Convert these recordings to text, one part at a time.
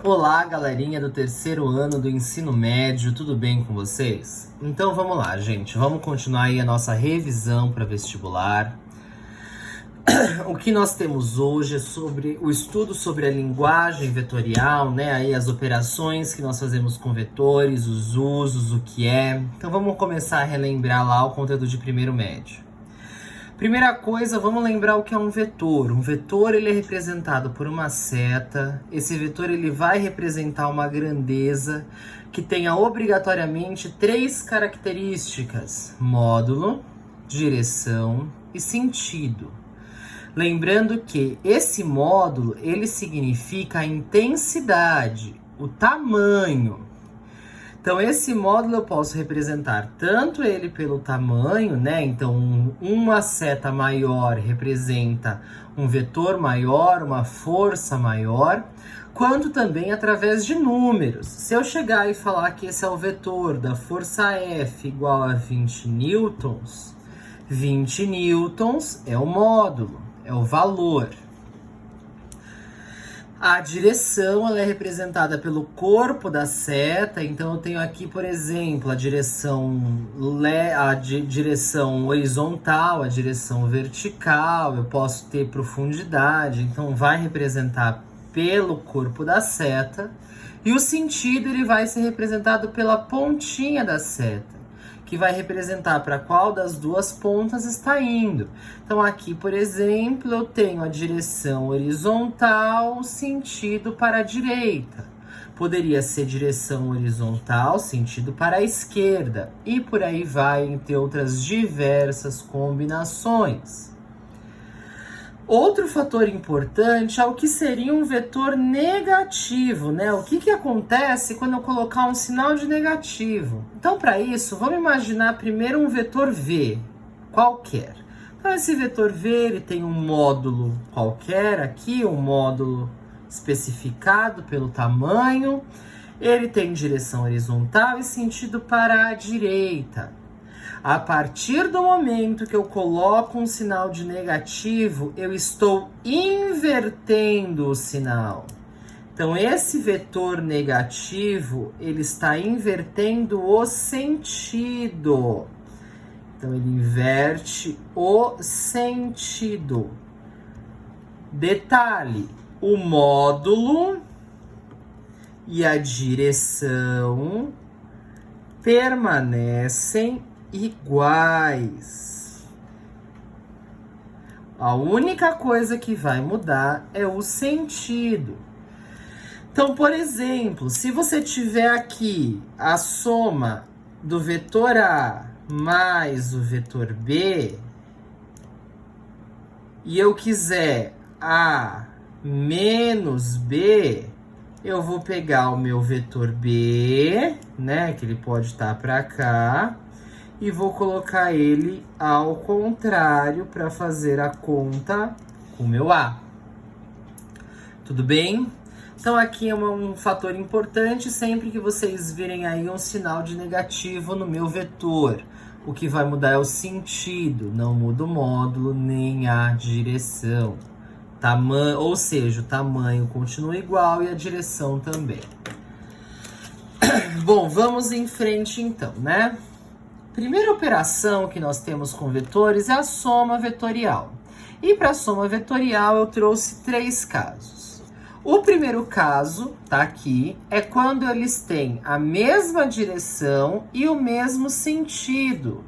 Olá, galerinha do terceiro ano do ensino médio, tudo bem com vocês? Então vamos lá, gente, vamos continuar aí a nossa revisão para vestibular. O que nós temos hoje é sobre o estudo sobre a linguagem vetorial, né? Aí as operações que nós fazemos com vetores, os usos, o que é. Então vamos começar a relembrar lá o conteúdo de primeiro médio. Primeira coisa, vamos lembrar o que é um vetor. Um vetor ele é representado por uma seta. Esse vetor ele vai representar uma grandeza que tenha obrigatoriamente três características: módulo, direção e sentido. Lembrando que esse módulo ele significa a intensidade, o tamanho. Então, esse módulo eu posso representar tanto ele pelo tamanho, né? Então, uma seta maior representa um vetor maior, uma força maior, quanto também através de números. Se eu chegar e falar que esse é o vetor da força F igual a 20 newtons é o módulo, é o valor. A direção ela é representada pelo corpo da seta, então eu tenho aqui, por exemplo, a direção horizontal, a direção vertical, eu posso ter profundidade, então vai representar pelo corpo da seta, e o sentido ele vai ser representado pela pontinha da seta, que vai representar para qual das duas pontas está indo. Então aqui, por exemplo, eu tenho a direção horizontal, sentido para a direita. Poderia ser direção horizontal, sentido para a esquerda. E por aí vai, entre outras diversas combinações. Outro fator importante é o que seria um vetor negativo, né? O que acontece quando eu colocar um sinal de negativo? Então, para isso, vamos imaginar primeiro um vetor V, qualquer. Então, esse vetor V ele tem um módulo qualquer aqui, um módulo especificado pelo tamanho. Ele tem direção horizontal e sentido para a direita. A partir do momento que eu coloco um sinal de negativo, eu estou invertendo o sinal. Então, esse vetor negativo, ele está invertendo o sentido. Então, ele inverte o sentido. Detalhe, o módulo e a direção permanecem iguais. A única coisa que vai mudar é o sentido. Então, por exemplo, se você tiver aqui a soma do vetor A mais o vetor B, e eu quiser A menos B, eu vou pegar o meu vetor B, né, que ele pode estar para cá, e vou colocar ele ao contrário para fazer a conta com o meu A. Tudo bem? Então aqui é um fator importante, sempre que vocês virem aí um sinal de negativo no meu vetor. O que vai mudar é o sentido, não muda o módulo nem a direção. Ou seja, o tamanho continua igual e a direção também. Bom, vamos em frente então, né? Primeira operação que nós temos com vetores é a soma vetorial. E para a soma vetorial eu trouxe três casos. O primeiro caso, tá aqui, é quando eles têm a mesma direção e o mesmo sentido.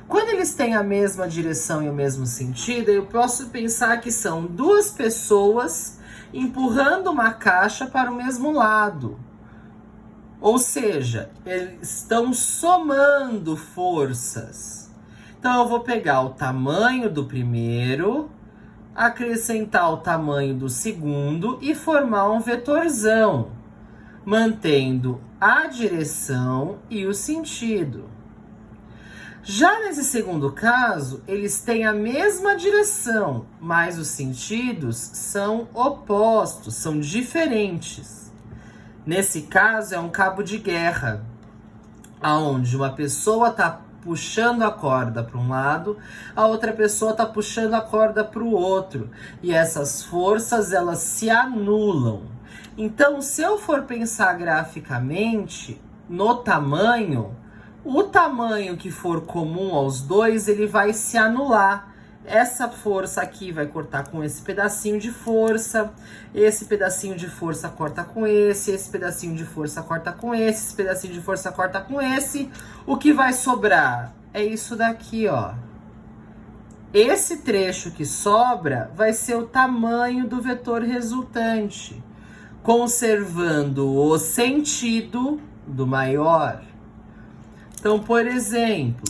Quando eles têm a mesma direção e o mesmo sentido, eu posso pensar que são duas pessoas empurrando uma caixa para o mesmo lado. Ou seja, eles estão somando forças. Então, eu vou pegar o tamanho do primeiro, acrescentar o tamanho do segundo e formar um vetorzão, mantendo a direção e o sentido. Já nesse segundo caso, eles têm a mesma direção, mas os sentidos são opostos, são diferentes. Nesse caso, é um cabo de guerra, onde uma pessoa está puxando a corda para um lado, a outra pessoa está puxando a corda para o outro. E essas forças, elas se anulam. Então, se eu for pensar graficamente no tamanho, o tamanho que for comum aos dois, ele vai se anular. Essa força aqui vai cortar com esse pedacinho de força, esse pedacinho de força corta com esse pedacinho de força corta com esse pedacinho de força corta com esse. O que vai sobrar é isso daqui, ó. Esse trecho que sobra vai ser o tamanho do vetor resultante, conservando o sentido do maior. Então, por exemplo,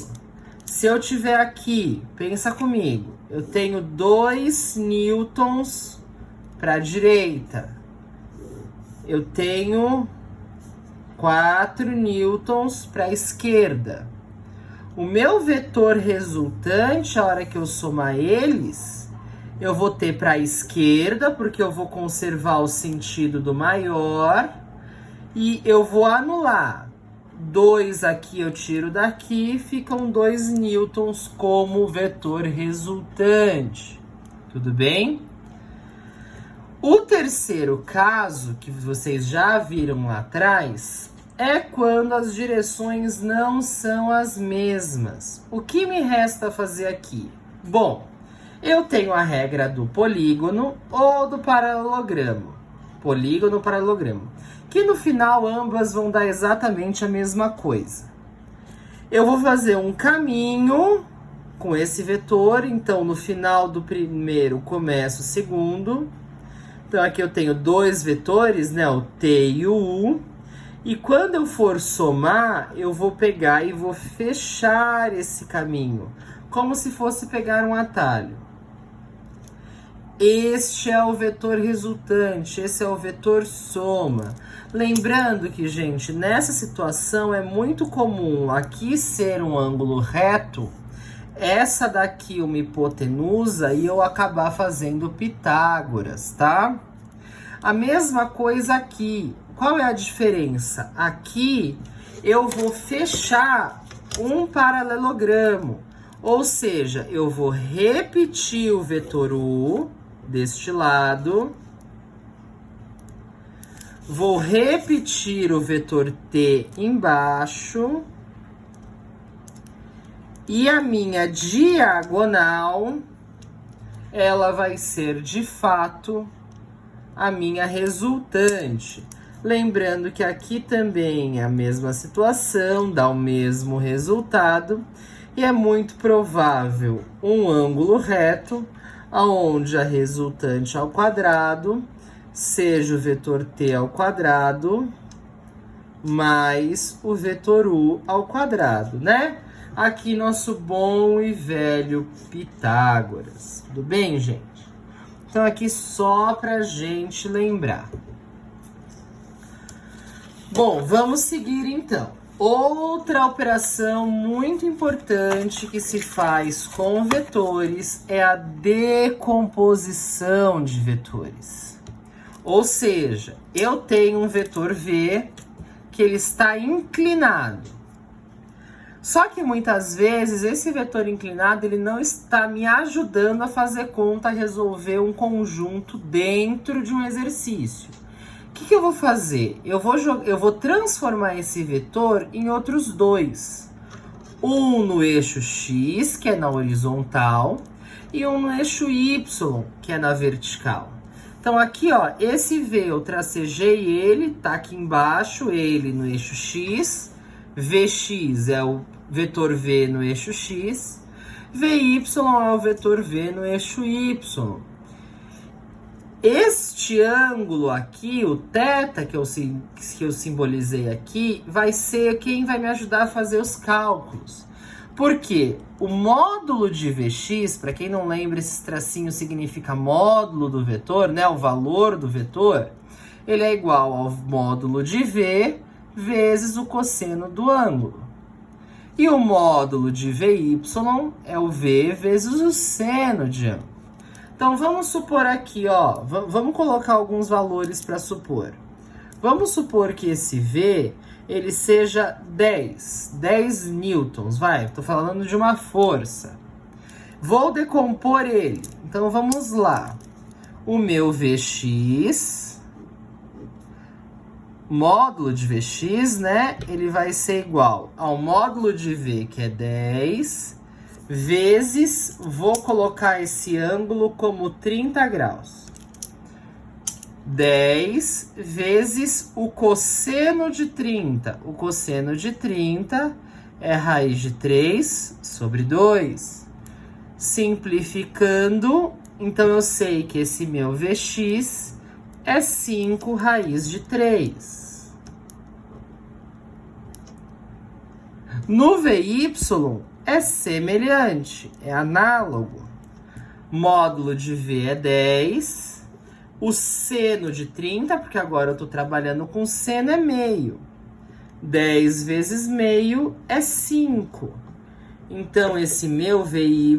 se eu tiver aqui, pensa comigo, eu tenho 2 newtons para a direita, eu tenho 4 newtons para a esquerda. O meu vetor resultante, a hora que eu somar eles, eu vou ter para a esquerda, porque eu vou conservar o sentido do maior, e eu vou anular. 2 aqui eu tiro daqui, ficam 2 newtons como vetor resultante. Tudo bem? O terceiro caso, que vocês já viram lá atrás, é quando as direções não são as mesmas. O que me resta fazer aqui? Bom, eu tenho a regra do polígono ou do paralelogramo. Polígono, paralelogramo. Que no final ambas vão dar exatamente a mesma coisa. Eu vou fazer um caminho com esse vetor, então no final do primeiro começa o segundo. Então aqui eu tenho 2 vetores, né, o T e o U. E quando eu for somar, eu vou pegar e vou fechar esse caminho, como se fosse pegar um atalho. Este é o vetor resultante, esse é o vetor soma. Lembrando que, gente, nessa situação é muito comum aqui ser um ângulo reto, essa daqui uma hipotenusa e eu acabar fazendo Pitágoras, tá? A mesma coisa aqui. Qual é a diferença? Aqui eu vou fechar um paralelogramo, ou seja, eu vou repetir o vetor U deste lado, vou repetir o vetor T embaixo, e a minha diagonal, ela vai ser de fato a minha resultante. Lembrando que aqui também é a mesma situação, dá o mesmo resultado, e é muito provável um ângulo reto, onde a resultante ao quadrado seja o vetor t ao quadrado mais o vetor u ao quadrado, né? Aqui nosso bom e velho Pitágoras. Tudo bem, gente? Então aqui só pra gente lembrar. Bom, vamos seguir então. Outra operação muito importante que se faz com vetores é a decomposição de vetores. Ou seja, eu tenho um vetor V que ele está inclinado. Só que muitas vezes esse vetor inclinado ele não está me ajudando a fazer conta, a resolver um conjunto dentro de um exercício. O que eu vou fazer? Eu vou transformar esse vetor em outros dois. Um no eixo X, que é na horizontal, e um no eixo Y, que é na vertical. Então aqui, ó, esse V eu tracejei ele, tá aqui embaixo, ele no eixo X. Vx é o vetor V no eixo X. Vy é o vetor V no eixo Y. Este ângulo aqui, o θ, que eu simbolizei aqui, vai ser quem vai me ajudar a fazer os cálculos. Por quê? O módulo de Vx, para quem não lembra, esse tracinho significa módulo do vetor, né? O valor do vetor, ele é igual ao módulo de V vezes o cosseno do ângulo. E o módulo de Vy é o V vezes o seno de ângulo. Então, vamos supor aqui, ó, vamos colocar alguns valores para supor. Vamos supor que esse V, ele seja 10 newtons, vai, estou falando de uma força. Vou decompor ele, então vamos lá. O meu Vx módulo de Vx, né, ele vai ser igual ao módulo de V, que é 10, vezes, vou colocar esse ângulo como 30 graus. 10 vezes o cosseno de 30. O cosseno de 30 é raiz de 3 sobre 2. Simplificando, então eu sei que esse meu Vx é 5 raiz de 3. No VY é semelhante, é análogo. Módulo de V é 10. O seno de 30, porque agora eu estou trabalhando com seno, é meio. 10 vezes meio é 5. Então, esse meu VY,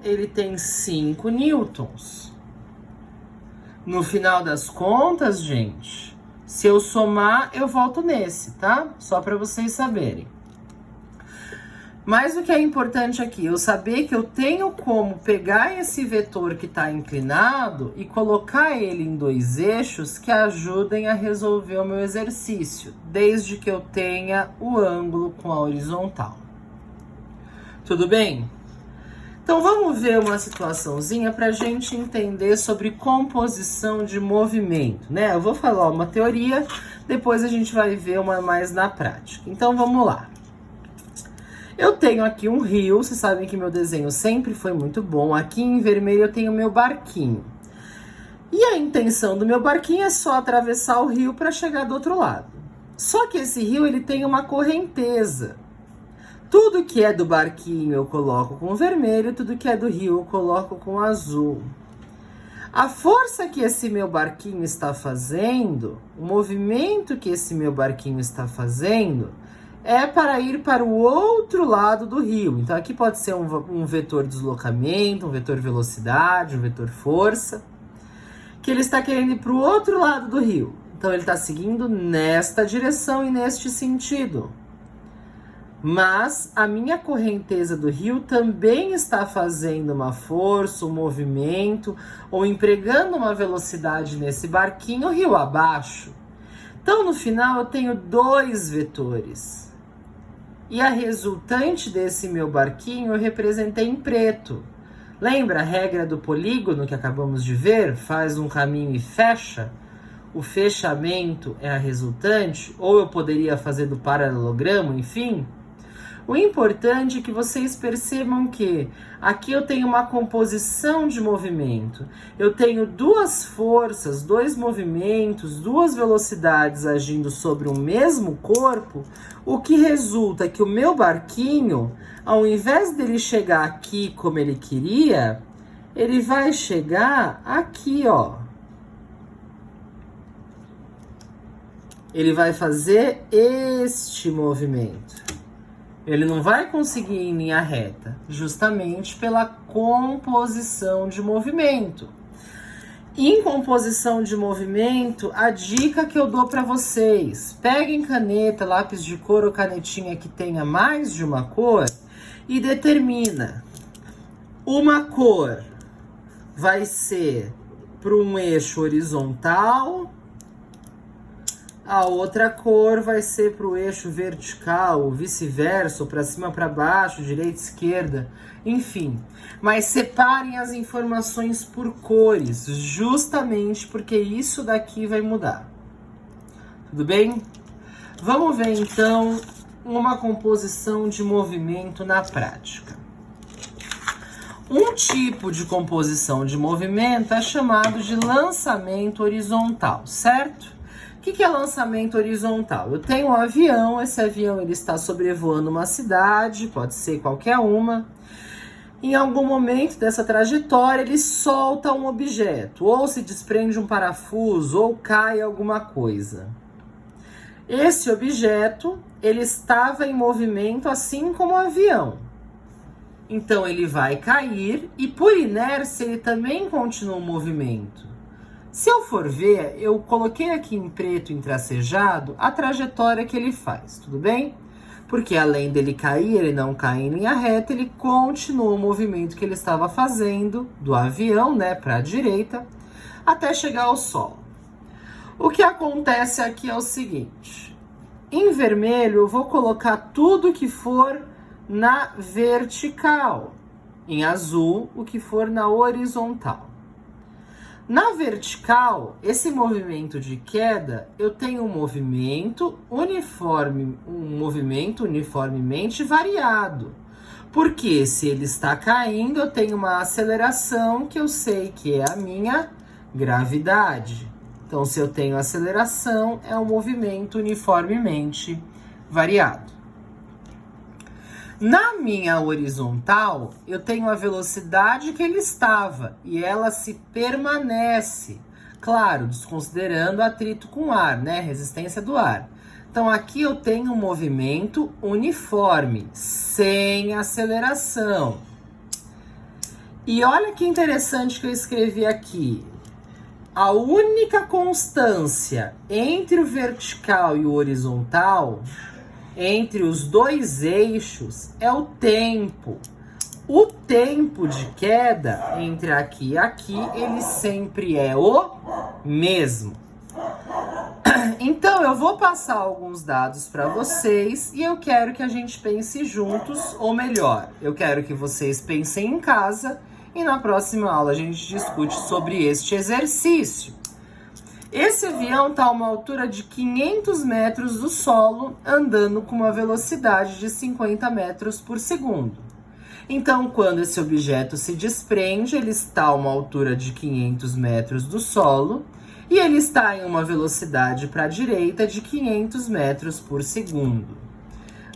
ele tem 5 newtons. No final das contas, gente, se eu somar, eu volto nesse, tá? Só para vocês saberem. Mas o que é importante aqui, eu saber que eu tenho como pegar esse vetor que está inclinado e colocar ele em dois eixos que ajudem a resolver o meu exercício, desde que eu tenha o ângulo com a horizontal. Tudo bem? Então vamos ver uma situaçãozinha para a gente entender sobre composição de movimento, né? Eu vou falar uma teoria, depois a gente vai ver uma mais na prática. Então vamos lá. Eu tenho aqui um rio, vocês sabem que meu desenho sempre foi muito bom. Aqui em vermelho eu tenho meu barquinho. E a intenção do meu barquinho é só atravessar o rio para chegar do outro lado. Só que esse rio ele tem uma correnteza. Tudo que é do barquinho eu coloco com vermelho, tudo que é do rio eu coloco com azul. A força que esse meu barquinho está fazendo, o movimento que esse meu barquinho está fazendo, é para ir para o outro lado do rio. Então, aqui pode ser um vetor deslocamento, um vetor velocidade, um vetor força, que ele está querendo ir para o outro lado do rio. Então, ele está seguindo nesta direção e neste sentido. Mas a minha correnteza do rio também está fazendo uma força, um movimento, ou empregando uma velocidade nesse barquinho rio abaixo. Então, no final, eu tenho dois vetores. E a resultante desse meu barquinho eu representei em preto. Lembra a regra do polígono que acabamos de ver? Faz um caminho e fecha. O fechamento é a resultante. Ou eu poderia fazer do paralelogramo, enfim. O importante é que vocês percebam que aqui eu tenho uma composição de movimento. Eu tenho duas forças, dois movimentos, duas velocidades agindo sobre o mesmo corpo, o que resulta que o meu barquinho, ao invés dele chegar aqui como ele queria, ele vai chegar aqui, ó. Ele vai fazer este movimento. Ele não vai conseguir ir em linha reta, justamente pela composição de movimento. Em composição de movimento, a dica que eu dou para vocês, peguem caneta, lápis de cor ou canetinha que tenha mais de uma cor e determina. Uma cor vai ser para um eixo horizontal, a outra cor vai ser para o eixo vertical, ou vice-versa, ou para cima, para baixo, direita, esquerda, enfim. Mas separem as informações por cores, justamente porque isso daqui vai mudar. Tudo bem? Vamos ver, então, uma composição de movimento na prática. Um tipo de composição de movimento é chamado de lançamento horizontal, certo? O que é lançamento horizontal? Eu tenho um avião, esse avião ele está sobrevoando uma cidade, pode ser qualquer uma. Em algum momento dessa trajetória, ele solta um objeto, ou se desprende um parafuso, ou cai alguma coisa. Esse objeto, ele estava em movimento assim como o avião. Então, ele vai cair e, por inércia, ele também continua o movimento. Se eu for ver, eu coloquei aqui em preto entreacejado a trajetória que ele faz, tudo bem? Porque além dele cair, ele não cai em linha reta, ele continua o movimento que ele estava fazendo do avião, né, para a direita, até chegar ao solo. O que acontece aqui é o seguinte. Em vermelho, eu vou colocar tudo que for na vertical. Em azul, o que for na horizontal. Na vertical, esse movimento de queda, eu tenho um movimento uniformemente variado. Porque se ele está caindo, eu tenho uma aceleração que eu sei que é a minha gravidade. Então, se eu tenho aceleração, é um movimento uniformemente variado. Na minha horizontal, eu tenho a velocidade que ele estava e ela se permanece. Claro, desconsiderando atrito com ar, né? Resistência do ar. Então, aqui eu tenho um movimento uniforme, sem aceleração. E olha que interessante que eu escrevi aqui. A única constância entre o vertical e o horizontal, entre os dois eixos, é o tempo. O tempo de queda entre aqui e aqui, ele sempre é o mesmo. Então, eu vou passar alguns dados para vocês e eu quero que a gente pense juntos, ou melhor, eu quero que vocês pensem em casa e na próxima aula a gente discute sobre este exercício. Esse avião está a uma altura de 500 metros do solo, andando com uma velocidade de 50 metros por segundo. Então, quando esse objeto se desprende, ele está a uma altura de 500 metros do solo e ele está em uma velocidade para a direita de 500 metros por segundo.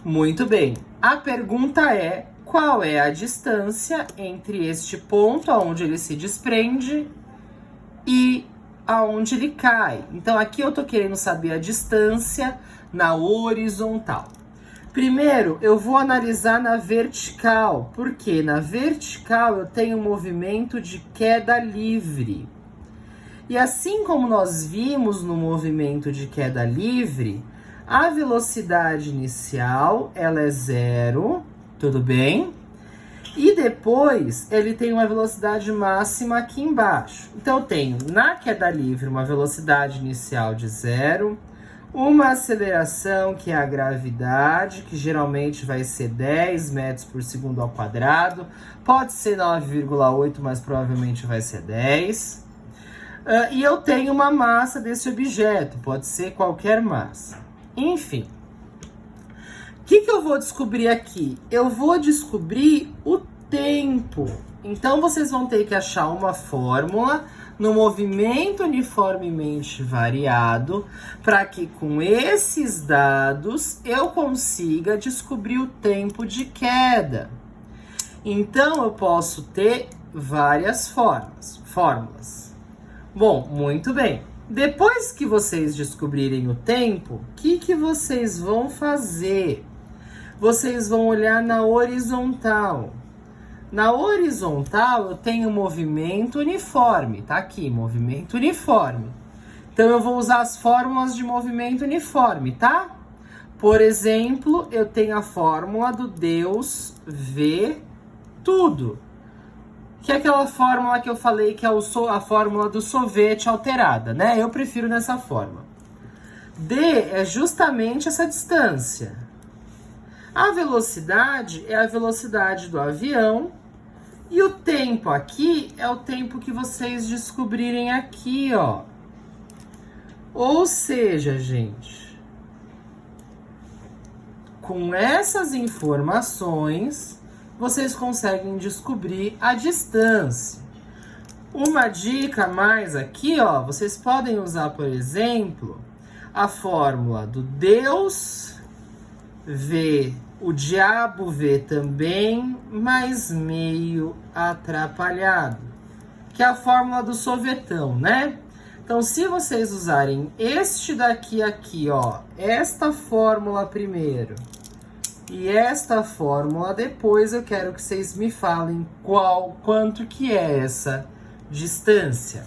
Muito bem, a pergunta é: qual é a distância entre este ponto onde ele se desprende e aonde ele cai? Então, aqui eu estou querendo saber a distância na horizontal. Primeiro, eu vou analisar na vertical, porque na vertical eu tenho um movimento de queda livre. E assim como nós vimos no movimento de queda livre, a velocidade inicial ela é 0, tudo bem? E depois ele tem uma velocidade máxima aqui embaixo. Então eu tenho na queda livre uma velocidade inicial de 0, uma aceleração que é a gravidade, que geralmente vai ser 10 metros por segundo ao quadrado. Pode ser 9,8, mas provavelmente vai ser 10. E eu tenho uma massa desse objeto, pode ser qualquer massa. Enfim. O que eu vou descobrir aqui? Eu vou descobrir o tempo. Então, vocês vão ter que achar uma fórmula no movimento uniformemente variado para que com esses dados eu consiga descobrir o tempo de queda. Então, eu posso ter várias fórmulas. Bom, muito bem. Depois que vocês descobrirem o tempo, o que vocês vão fazer? Vocês vão olhar na horizontal. Na horizontal, eu tenho movimento uniforme. Tá aqui, movimento uniforme. Então, eu vou usar as fórmulas de movimento uniforme, tá? Por exemplo, eu tenho a fórmula do Deus vê tudo. Que é aquela fórmula que eu falei que é a fórmula do sorvete alterada, né? Eu prefiro nessa forma. D é justamente essa distância. A velocidade é a velocidade do avião. E o tempo aqui é o tempo que vocês descobrirem aqui, ó. Ou seja, gente, com essas informações, vocês conseguem descobrir a distância. Uma dica mais aqui, ó, vocês podem usar, por exemplo, a fórmula do Deus vê, o diabo vê também, mas meio atrapalhado, que é a fórmula do sorvetão, né? Então, se vocês usarem este daqui aqui, ó, esta fórmula primeiro e esta fórmula depois, eu quero que vocês me falem quanto que é essa distância.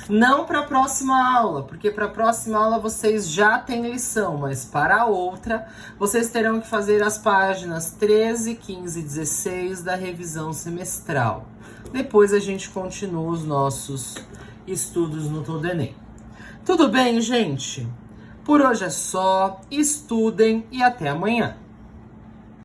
Não para a próxima aula, porque para a próxima aula vocês já têm lição, mas para a outra, vocês terão que fazer as páginas 13, 15 e 16 da revisão semestral. Depois a gente continua os nossos estudos no Todo Enem. Tudo bem, gente? Por hoje é só. Estudem e até amanhã.